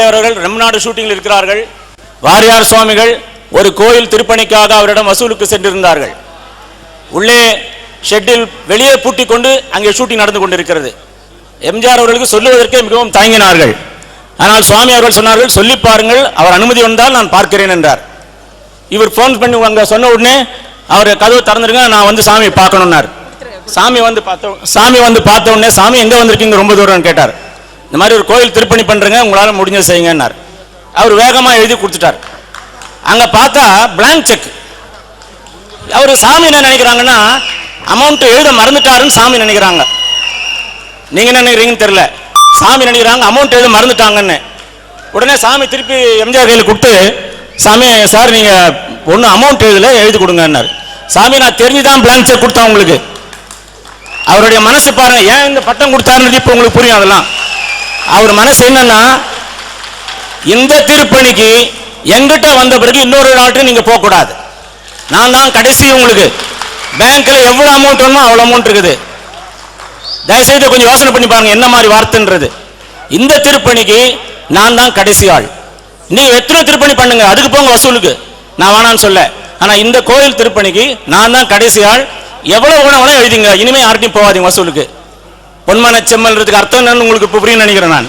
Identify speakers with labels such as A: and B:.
A: அவர்கள் ரெம்நாடு ஷூட்டிங்கில் இருக்கிறார்கள். வாரியார் சுவாமிகள் ஒரு கோயில் திருப்பணிக்காக அவரிடம் வசூலுக்கு சென்றிருந்தார்கள். உள்ளே ஷெட்டில் வெளியே பூட்டி கொண்டு அங்கே ஷூட்டிங் நடந்து கொண்டிருக்கிறது. எம்ஜிஆர் அவர்களுக்கு சொல்லுவதற்கே மிகவும் தயங்கினார்கள். ஆனால் சுவாமி அவர்கள் சொன்னார்கள், சொல்லி பாருங்கள், அவர் அனுமதி வந்தால் நான் பார்க்கிறேன் என்றார். இவர் போன் பண்ணி அங்கே சொன்ன உடனே அவர் கதவு திறந்துருங்க, நான் வந்து சாமி பார்க்கணும்னார். சாமி வந்து பார்த்த உடனே, சாமி எங்கே வந்திருக்கீங்க ரொம்ப தூரம் கேட்டார். இந்த மாதிரி ஒரு கோயில் திருப்பணி பண்றேங்க, உங்களால் முடிஞ்ச செய்யுங்கன்னார். அவர் வேகமாக எழுதி கொடுத்துட்டார். அங்கே பார்த்தா பிளாங்க் செக். அவர் சாமி என்ன நினைக்கிறாங்கன்னா, அமௌண்ட் எழுத மறந்துட்டாருன்னு சாமி நினைக்கிறாங்க. நீங்க என்ன நினைக்கிறீங்கன்னு தெரியல. சாமி நினைக்கிறாங்க அமௌண்ட் எழுத மறந்துட்டாங்கன்னு. உடனே சாமி திருப்பி எம்ஜிஆர் கையில் கொடுத்து, சாமி சார் நீங்க ஒன்றும் அமௌண்ட் எழுதி கொடுங்கன்னார். சாமி நான் தெரிஞ்சுதான் பிளாங்க் செக் கொடுத்தேன் உங்களுக்கு. அவருடைய மனசு பாருங்க, ஏன் இந்த பட்டம் கொடுத்தாருன்னு இப்போ உங்களுக்கு புரியும். அதெல்லாம் அவர் மனசு என்னன்னா, இந்த திருப்பணிக்கு எங்கிட்ட வந்த பிறகு இன்னொரு ஆள்கிட்ட நீங்க போக கூடாது, நான் தான் கடைசி. உங்களுக்கு பேங்க்ல எவ்வளவு அமௌண்ட் வேணுமோ அவ்வளவு அமௌண்ட் இருக்குது. தயவுசெய்து கொஞ்சம் யோசனை பண்ணி பாருங்க என்ன மாதிரி வார்த்தைன்றது. இந்த திருப்பணிக்கு நான் தான் கடைசி ஆள். நீங்க எத்தனை திருப்பணி பண்ணுங்க, அதுக்கு போங்க வசூலுக்கு, நான் வேணான்னு சொல்ல. ஆனா இந்த கோயில் திருப்பணிக்கு நான் தான் கடைசி ஆள். எவ்வளவு வேணாலும் எழுதிங்க, இனிமே யார்ட்டையும் போகாதீங்க வசூலுக்கு. பொன்மன செம்மல்றதுக்கு அர்த்தம் என்னன்னு உங்களுக்கு புரியும் நினைக்கிறேன் நான்.